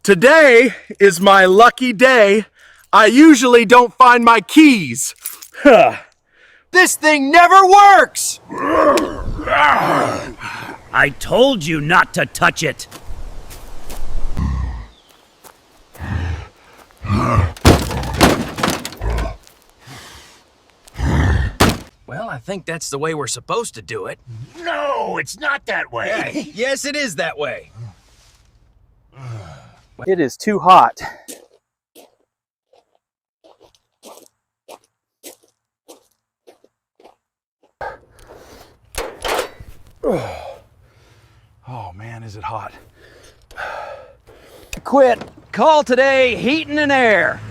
Today is my lucky day. I usually don't find my keys. This thing never works! I told you not to touch it. Well, I think that's the way we're supposed to do it. No, it's not that way. Yes, it is that way. It is too hot. Oh man, is it hot. Quit. Call today heating and air.